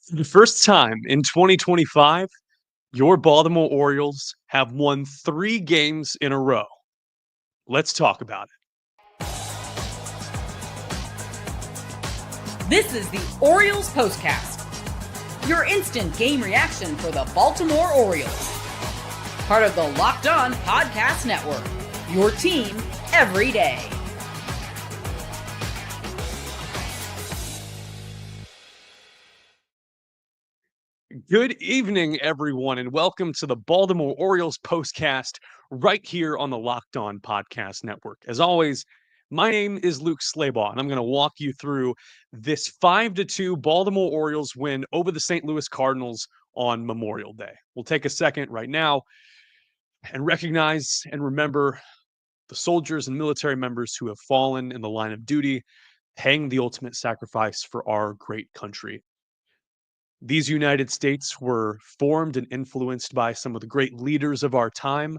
For the first time in 2025, your Baltimore Orioles have won 3 games in a row. Let's talk about This is the Orioles POSTCAST, your instant game reaction for the Baltimore Orioles. Part of the Locked On Podcast Network, your team every day. it. Good evening, everyone, and welcome to the Baltimore Orioles postcast right here on the Locked On Podcast Network. As always, my name is Luke Slaybaugh, and I'm going to walk you through this 5-2 Baltimore Orioles win over the St. Louis Cardinals on Memorial Day. We'll take a second right now and recognize and remember the soldiers and military members who have fallen in the line of duty, paying the ultimate sacrifice for our great country. These United States were formed and influenced by some of the great leaders of our time,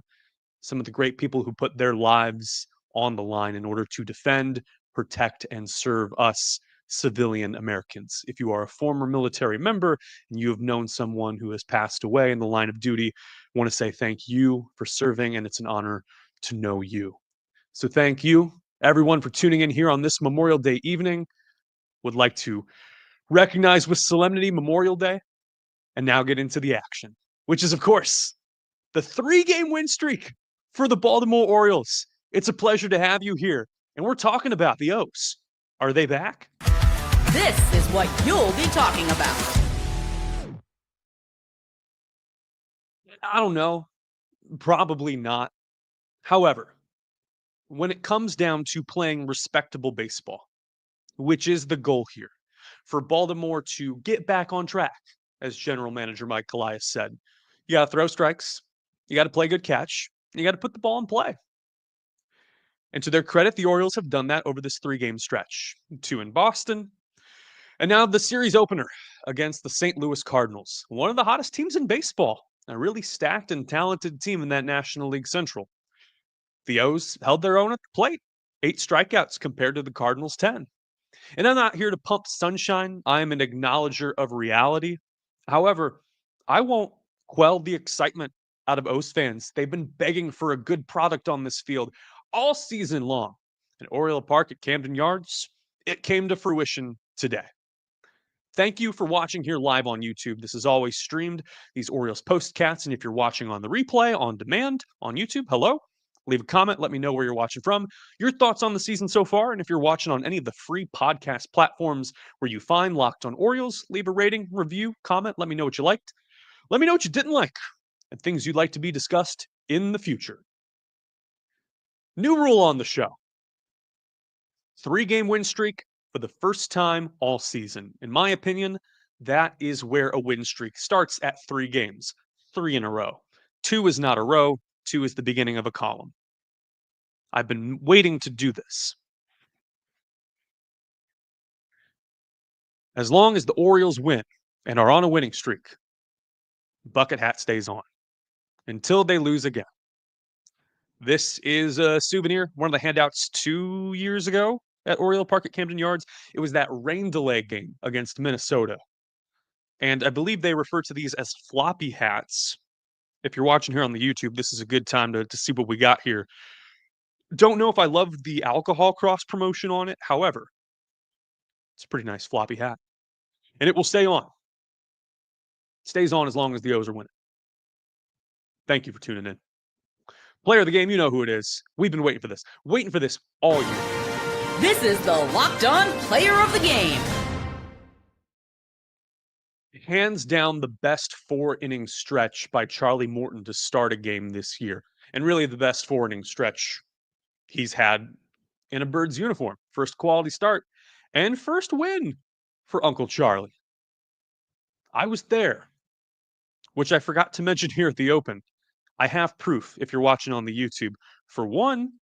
some of the great people who put their lives on the line in order to defend, protect, and serve us civilian Americans. If you are a former military member and you have known someone who has passed away in the line of duty, I want to say thank you for serving, and it's an honor to know you. So thank you, everyone, for tuning in here on this Memorial Day evening. Would like to recognize with solemnity Memorial Day and now get into the action, which is, of course, the 3-game win streak for the Baltimore Orioles. It's a pleasure to have you here, and we're talking about the O's. Are they back? This is what you'll be talking about. I don't know. Probably not. However, when it comes down to playing respectable baseball, which is the goal here, for Baltimore to get back on track, as General Manager Mike Calais said, you got to throw strikes, you got to play good catch, you got to put the ball in play. And to their credit, the Orioles have done that over this 3-game stretch. 2 in Boston, and now the series opener against the St. Louis Cardinals, one of the hottest teams in baseball, a really stacked and talented team in that National League Central. The O's held their own at the plate, 8 strikeouts compared to the Cardinals' 10. And I'm not here to pump sunshine. I am an acknowledger of reality. However, I won't quell the excitement out of O's fans. They've been begging for a good product on this field all season long. At Oriole Park at Camden Yards, it came to fruition today. Thank you for watching here live on YouTube. This is always streamed, these Orioles postcasts. And if you're watching on the replay on demand on YouTube, hello. Leave a comment. Let me know where you're watching from, your thoughts on the season so far. And if you're watching on any of the free podcast platforms where you find Locked On Orioles, leave a rating, review, comment. Let me know what you liked. Let me know what you didn't like and things you'd like to be discussed in the future. New rule on the show. 3-game win streak for the first time all season. In my opinion, that is where a win streak starts, at 3 games, 3 in a row. 2 is not a row. 2 is the beginning of a column. I've been waiting to do this. As long as the Orioles win and are on a winning streak, bucket hat stays on until they lose again. This is a souvenir, one of the handouts 2 years ago at Oriole Park at Camden Yards. It was that rain delay game against Minnesota. And I believe they refer to these as floppy hats. If you're watching here on the YouTube, this is a good time to see what we got here. Don't know if I love the alcohol cross promotion on it. However, it's a pretty nice floppy hat. And it will stay on. Stays on as long as the O's are winning. Thank you for tuning in. Player of the game, you know who it is. We've been waiting for this. Waiting for this all year. This is the Locked On Player of the Game. Hands down the best 4-inning stretch by Charlie Morton to start a game this year. And really the best 4-inning stretch he's had in a Birds uniform. First quality start and first win for Uncle Charlie. I was there, which I forgot to mention here at the Open. I have proof if you're watching on the YouTube. For one,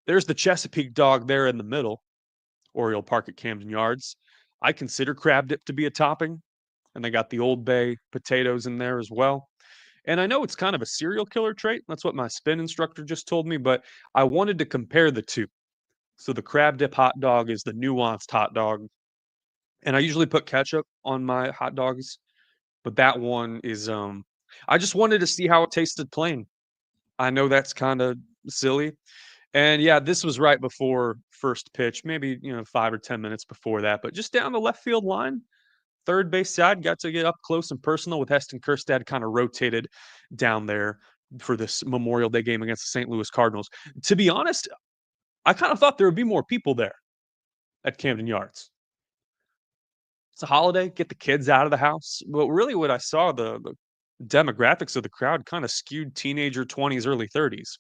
there's the Chesapeake dog there in the middle, Oriole Park at Camden Yards. I consider crab dip to be a topping, and they got the Old Bay potatoes in there as well. And I know it's kind of a serial killer trait. That's what my spin instructor just told me, but I wanted to compare the two. So the crab dip hot dog is the nuanced hot dog. And I usually put ketchup on my hot dogs, but that one is, I just wanted to see how it tasted plain. I know that's kinda silly, and yeah, this was right before first pitch, maybe, 5 or 10 minutes before that, but just down the left field line, third base side, got to get up close and personal with Heston Kjerstad kinda rotated down there for this Memorial Day game against the St. Louis Cardinals. To be honest, I kinda thought there would be more people there at Camden Yards. It's a holiday, get the kids out of the house, but really what I saw, the demographics of the crowd kinda skewed teenager 20s, early 30s.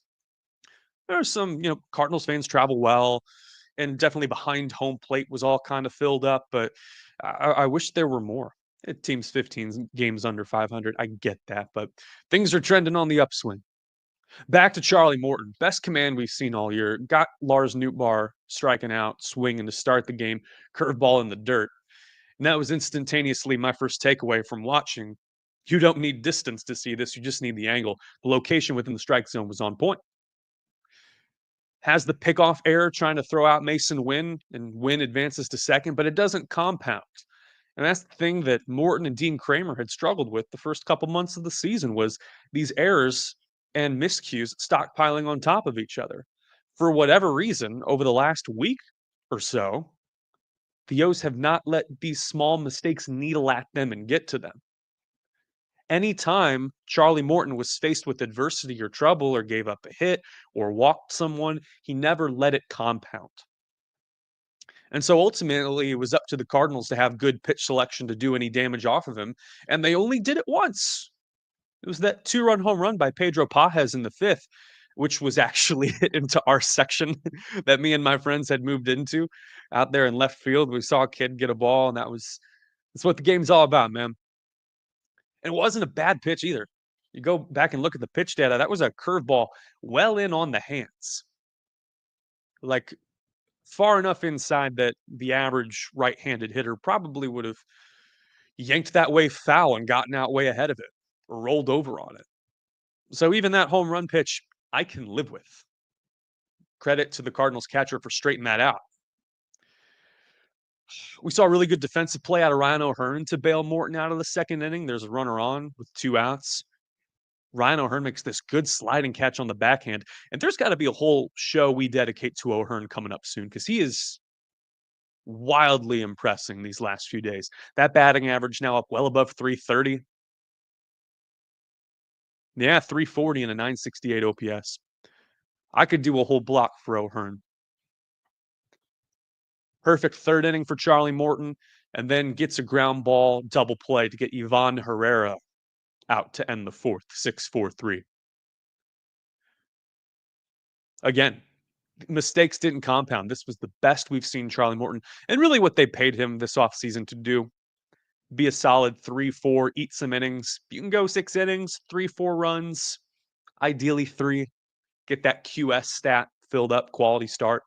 There are some, Cardinals fans travel well, and definitely behind home plate was all kind of filled up, but I wish there were more. Teams 15 games under 500. I get that, but things are trending on the upswing. Back to Charlie Morton, best command we've seen all year. Got Lars Nootbaar striking out, swinging to start the game, curveball in the dirt. And that was instantaneously my first takeaway from watching. You don't need distance to see this, you just need the angle. The location within the strike zone was on point. Has the pickoff error trying to throw out Mason Wynn, and Wynn advances to second, but it doesn't compound. And that's the thing that Morton and Dean Kramer had struggled with the first couple months of the season was these errors and miscues stockpiling on top of each other. For whatever reason, over the last week or so, the O's have not let these small mistakes needle at them and get to them. Anytime Charlie Morton was faced with adversity or trouble or gave up a hit or walked someone, he never let it compound. And so ultimately, it was up to the Cardinals to have good pitch selection to do any damage off of him, and they only did it once. It was that two-run home run by Pedro Pajes in the fifth, which was actually hit into our section that me and my friends had moved into out there in left field. We saw a kid get a ball, and that's what the game's all about, man. And it wasn't a bad pitch either. You go back and look at the pitch data, that was a curveball well in on the hands. Like far enough inside that the average right-handed hitter probably would have yanked that way foul and gotten out way ahead of it or rolled over on it. So even that home run pitch, I can live with. Credit to the Cardinals catcher for straightening that out. We saw really good defensive play out of Ryan O'Hearn to bail Morton out of the second inning. There's a runner on with 2 outs. Ryan O'Hearn makes this good sliding catch on the backhand. And there's got to be a whole show we dedicate to O'Hearn coming up soon because he is wildly impressing these last few days. That batting average now up well above 330. Yeah, 340 and a 968 OPS. I could do a whole block for O'Hearn. Perfect third inning for Charlie Morton, and then gets a ground ball double play to get Ivan Herrera out to end the fourth, 6-4-3. Again, mistakes didn't compound. This was the best we've seen Charlie Morton, and really what they paid him this offseason to do. Be a solid 3-4, eat some innings. You can go 6 innings, 3-4 runs, ideally 3. Get that QS stat filled up, quality start.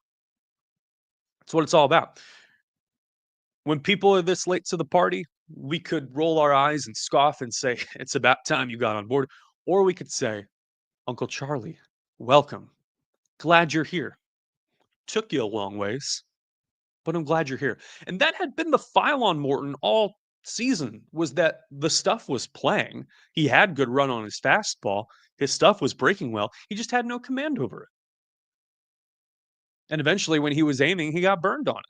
That's what it's all about. When people are this late to the party, we could roll our eyes and scoff and say, it's about time you got on board. Or we could say, Uncle Charlie, welcome. Glad you're here. Took you a long ways, but I'm glad you're here. And that had been the file on Morton all season, was that the stuff was playing. He had good run on his fastball. His stuff was breaking well. He just had no command over it. And eventually, when he was aiming, he got burned on it.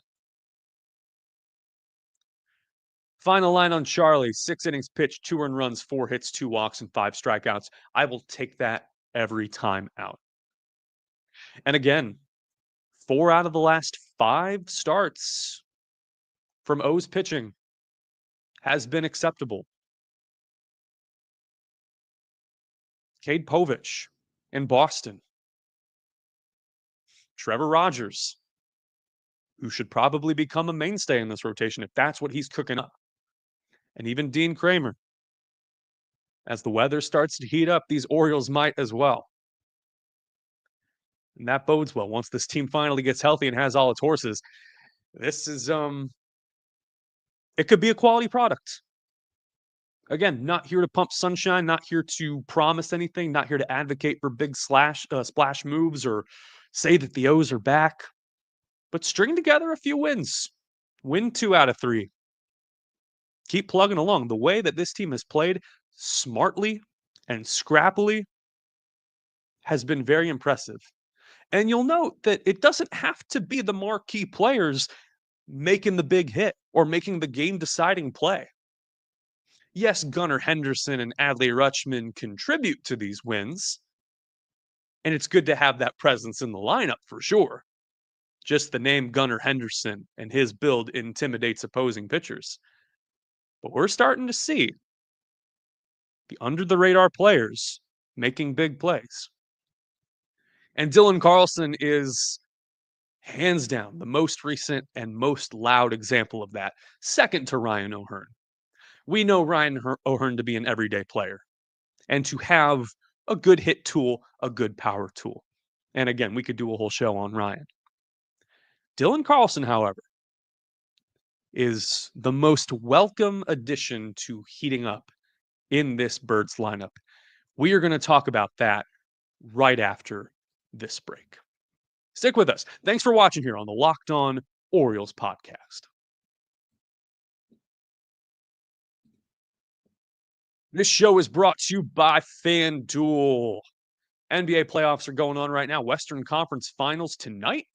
Final line on Charlie, 6 innings pitched, 2 earned runs, 4 hits, 2 walks, and 5 strikeouts. I will take that every time out. And again, 4 out of the last 5 starts from O's pitching has been acceptable. Cade Povich in Boston. Trevor Rogers, who should probably become a mainstay in this rotation if that's what he's cooking up. And even Dean Kramer. As the weather starts to heat up, these Orioles might as well. And that bodes well. Once this team finally gets healthy and has all its horses, this is it could be a quality product. Again, not here to pump sunshine, not here to promise anything, not here to advocate for big splash moves or say that the O's are back, but string together a few wins. Win 2 out of 3. Keep plugging along. The way that this team has played smartly and scrappily has been very impressive. And you'll note that it doesn't have to be the marquee players making the big hit or making the game deciding play. Yes, Gunnar Henderson and Adley Rutschman contribute to these wins, and it's good to have that presence in the lineup for sure. Just the name Gunnar Henderson and his build intimidates opposing pitchers. But we're starting to see the under the radar players making big plays. And Dylan Carlson is hands down the most recent and most loud example of that, second to Ryan O'Hearn. We know Ryan O'Hearn to be an everyday player and to have a good hit tool, a good power tool. And again, we could do a whole show on Ryan. Dylan Carlson, however, is the most welcome addition to heating up in this Birds lineup. We are going to talk about that right after this break. Stick with us. Thanks for watching here on the Locked On Orioles podcast. This show is brought to you by FanDuel. NBA playoffs are going on right now. Western Conference Finals tonight.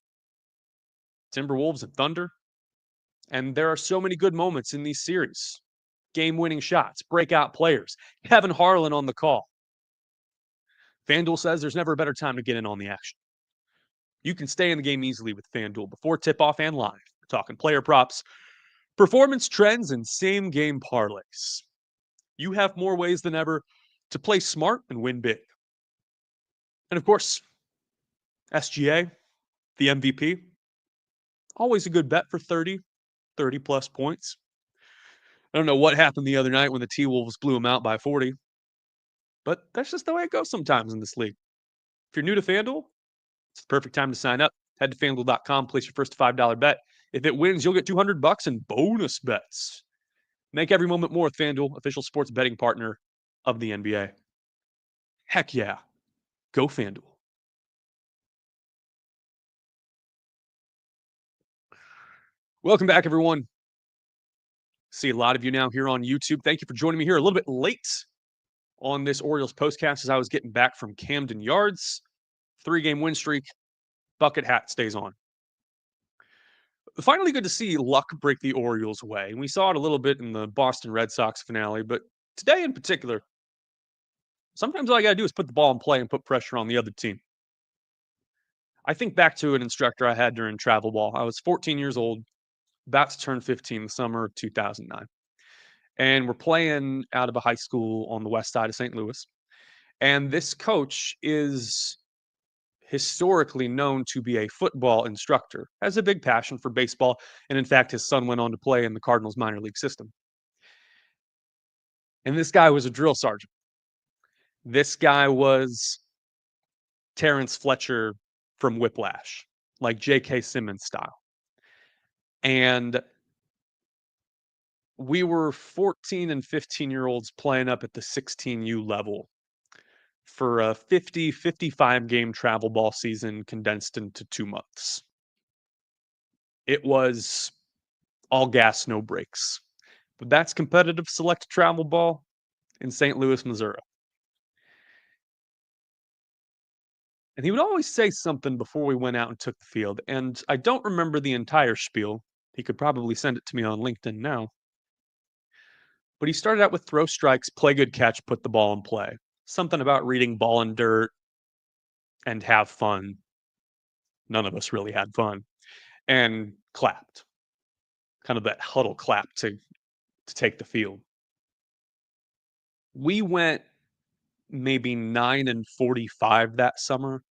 Timberwolves and Thunder. And there are so many good moments in these series. Game-winning shots, breakout players. Kevin Harlan on the call. FanDuel says there's never a better time to get in on the action. You can stay in the game easily with FanDuel before tip-off and live. We're talking player props, performance trends, and same-game parlays. You have more ways than ever to play smart and win big. And of course, SGA, the MVP, always a good bet for 30 plus points. I don't know what happened the other night when the T-Wolves blew them out by 40, but that's just the way it goes sometimes in this league. If you're new to FanDuel, it's the perfect time to sign up. Head to FanDuel.com, place your first $5 bet. If it wins, you'll get $200 in bonus bets. Make every moment more with FanDuel, official sports betting partner of the NBA. Heck yeah. Go FanDuel. Welcome back, everyone. See a lot of you now here on YouTube. Thank you for joining me here a little bit late on this Orioles postcast as I was getting back from Camden Yards. 3-game win streak. Bucket hat stays on. Finally good to see luck break the Orioles' way. And we saw it a little bit in the Boston Red Sox finale, but today in particular, sometimes all you got to do is put the ball in play and put pressure on the other team. I think back to an instructor I had during travel ball. I was 14 years old, about to turn 15 the summer of 2009. And we're playing out of a high school on the west side of St. Louis. And this coach is historically known to be a football instructor, has a big passion for baseball. And in fact, his son went on to play in the Cardinals minor league system. And this guy was a drill sergeant. This guy was Terrence Fletcher from Whiplash, like J.K. Simmons style. And we were 14 and 15-year-olds playing up at the 16U level for a 55 game travel ball season condensed into 2 months. It was all gas, no brakes. But that's competitive select travel ball in St. Louis, Missouri. And he would always say something before we went out and took the field. And I don't remember the entire spiel. He could probably send it to me on LinkedIn now. But he started out with throw strikes, play good catch, put the ball in play. Something about reading ball and dirt and have fun. None of us really had fun. And clapped. Kind of that huddle clap to take the field. We went maybe 9-45 that summer.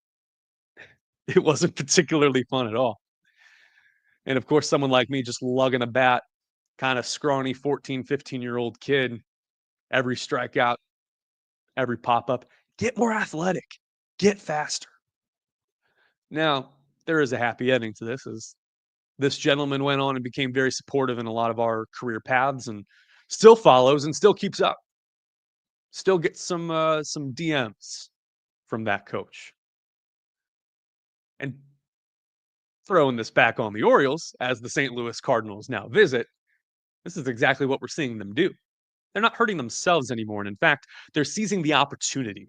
It wasn't particularly fun at all. And of course, someone like me just lugging a bat, kind of scrawny 14, 15-year-old kid, every strikeout, every pop-up, get more athletic, get faster. Now, there is a happy ending to this, as this gentleman went on and became very supportive in a lot of our career paths and still follows and still keeps up. Still gets some DMs from that coach. And throwing this back on the Orioles, as the St. Louis Cardinals now visit, This is exactly what we're seeing them do. They're not hurting themselves anymore. And in fact, they're seizing the opportunity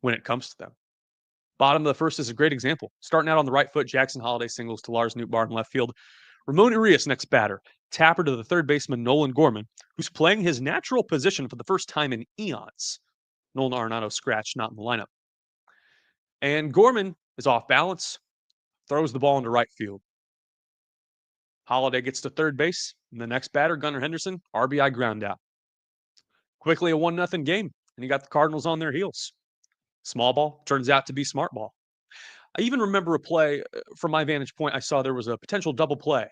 when it comes to them. Bottom of the first is a great example. Starting out on the right foot, Jackson Holliday singles to Lars Nootbaar in left field. Ramon Urias, next batter. Tapper to the third baseman, Nolan Gorman, who's playing his natural position for the first time in eons. Nolan Arenado scratched, not in the lineup. And Gorman is off balance, throws the ball into right field. Holliday gets to third base, and the next batter, Gunnar Henderson, RBI ground out. Quickly a 1-0 game, and you got the Cardinals on their heels. Small ball turns out to be smart ball. I even remember a play from my vantage point. I saw there was a potential double play. I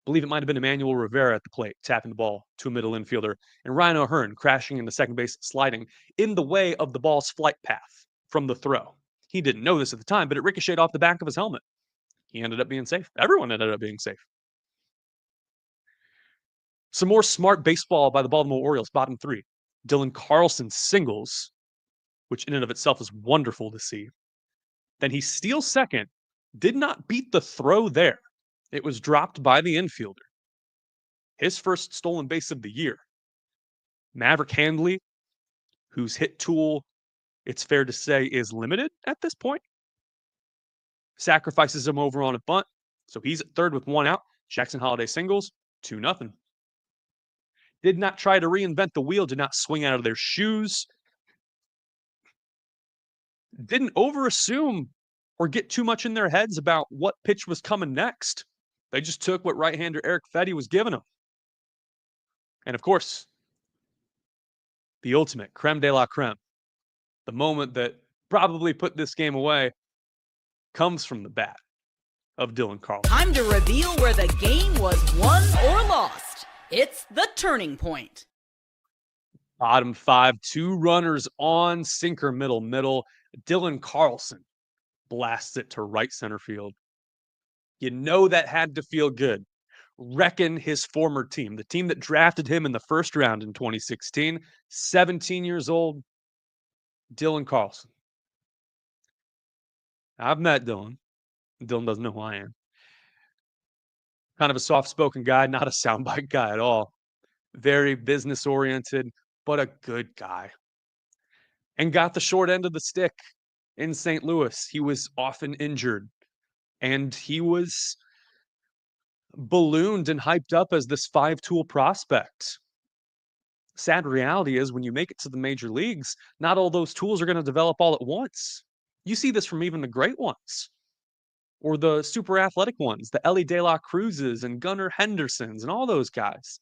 believe it might have been Emmanuel Rivera at the plate, tapping the ball to a middle infielder, and Ryan O'Hearn crashing into second base, sliding in the way of the ball's flight path from the throw. He didn't know this at the time, but it ricocheted off the back of his helmet. He ended up being safe. Everyone ended up being safe. Some more smart baseball by the Baltimore Orioles, bottom three. Dylan Carlson singles, which in and of itself is wonderful to see. Then he steals second, did not beat the throw there. It was dropped by the infielder. His first stolen base of the year. Maverick Handley, whose hit tool, it's fair to say, is limited at this point, sacrifices him over on a bunt. So he's at third with one out. Jackson Holliday singles, 2-0. Did not try to reinvent the wheel, did not swing out of their shoes. Didn't overassume or get too much in their heads about what pitch was coming next. They just took what right-hander Eric Fetty was giving them. And of course, the ultimate creme de la creme, the moment that probably put this game away, comes from the bat of Dylan Carlson. Time to reveal where the game was won or lost. It's the turning point. Bottom five, 2 runners on, sinker, middle. Dylan Carlson blasts it to right center field. You know that had to feel good. Wrecking his former team, the team that drafted him in the first round in 2016, 17 years old, Dylan Carlson. I've met Dylan. Dylan doesn't know who I am. Kind of a soft-spoken guy, not a soundbite guy at all. Very business-oriented, but a good guy. And got the short end of the stick in St. Louis. He was often injured, and he was ballooned and hyped up as this 5-tool prospect. Sad reality is when you make it to the major leagues, not all those tools are going to develop all at once. You see this from even the great ones or the super athletic ones, the Ellie De La Cruzes and Gunnar Hendersons and all those guys.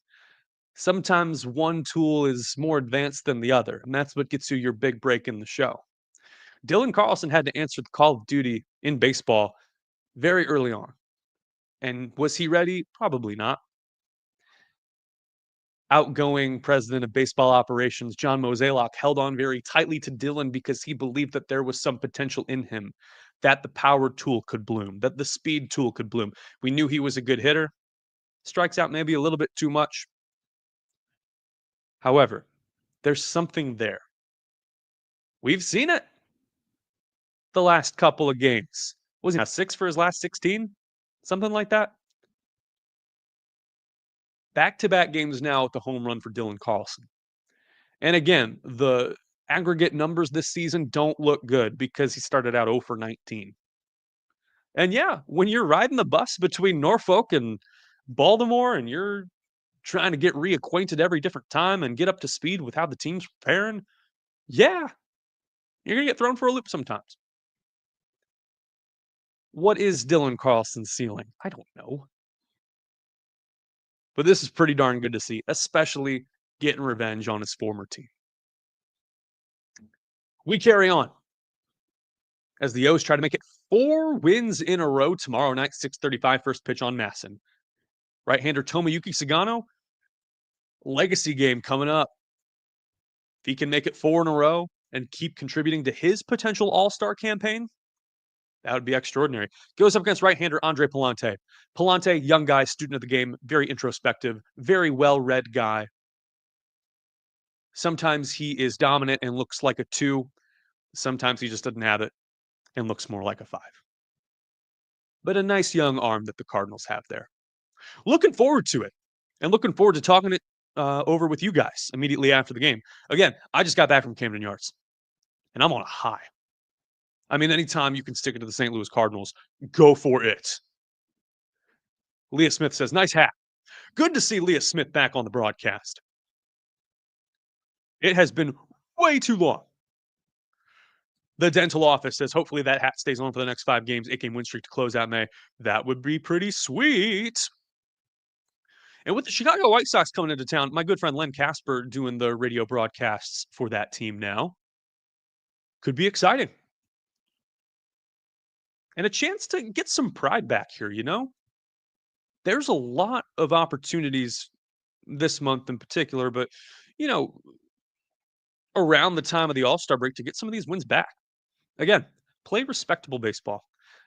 Sometimes one tool is more advanced than the other, and that's what gets you your big break in the show. Dylan Carlson had to answer the call of duty in baseball very early on. And was he ready? Probably not. Outgoing president of baseball operations, John Mozeliak, held on very tightly to Dylan because he believed that there was some potential in him, that the power tool could bloom, that the speed tool could bloom. We knew he was a good hitter. Strikes out maybe a little bit too much. However, there's something there. We've seen it the last couple of games. Was he now 6 for his last 16? Something like that. Back-to-back games now with the home run for Dylan Carlson. And again, the aggregate numbers this season don't look good because he started out 0 for 19. And yeah, when you're riding the bus between Norfolk and Baltimore and you're trying to get reacquainted every different time and get up to speed with how the team's preparing, yeah, you're going to get thrown for a loop sometimes. What is Dylan Carlson's ceiling? I don't know. But this is pretty darn good to see, especially getting revenge on his former team. We carry on as the O's try to make it 4 wins in a row tomorrow night, 6:35, first pitch on Masson. Right-hander Tomoyuki Sagano, legacy game coming up. If he can make it 4 in a row and keep contributing to his potential all-star campaign, that would be extraordinary. Goes up against right-hander Andre Palante. Palante, young guy, student of the game, very introspective, very well-read guy. Sometimes he is dominant and looks like a 2. Sometimes he just doesn't have it and looks more like a 5. But a nice young arm that the Cardinals have there. Looking forward to it. and looking forward to talking it over with you guys immediately after the game. Again, I just got back from Camden Yards, and I'm on a high. I mean, anytime you can stick it to the St. Louis Cardinals, go for it. Leah Smith says, nice hat. Good to see Leah Smith back on the broadcast. It has been way too long. The dental office says, hopefully that hat stays on for the next 5 games, 8-game win streak to close out May. That would be pretty sweet. And with the Chicago White Sox coming into town, my good friend Len Casper doing the radio broadcasts for that team now could be exciting. And a chance to get some pride back here, you know? There's a lot of opportunities this month in particular, but, you know, around the time of the All-Star break to get some of these wins back. Again, play respectable baseball.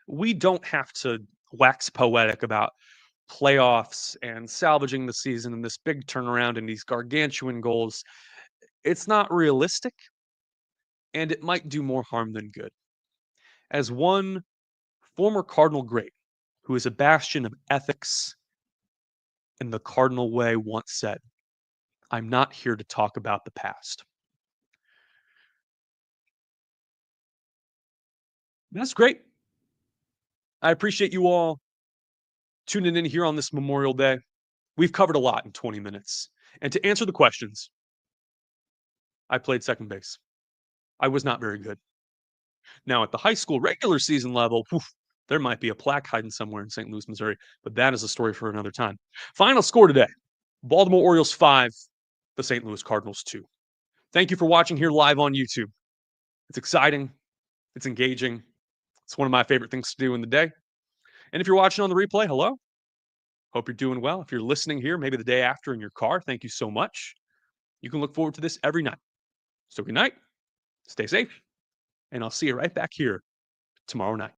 We don't have to wax poetic about playoffs and salvaging the season and this big turnaround and these gargantuan goals. It's not realistic, and it might do more harm than good. As one former Cardinal great, who is a bastion of ethics in the Cardinal way, once said, I'm not here to talk about the past. That's great. I appreciate you all tuning in here on this Memorial Day. We've covered a lot in 20 minutes. And to answer the questions, I played second base. I was not very good. Now, at the high school regular season level, there might be a plaque hiding somewhere in St. Louis, Missouri, but that is a story for another time. Final score today, Baltimore Orioles 5, the St. Louis Cardinals 2. Thank you for watching here live on YouTube. It's exciting. It's engaging. It's one of my favorite things to do in the day. And if you're watching on the replay, hello. Hope you're doing well. If you're listening here, maybe the day after in your car, thank you so much. You can look forward to this every night. So good night, stay safe, and I'll see you right back here tomorrow night.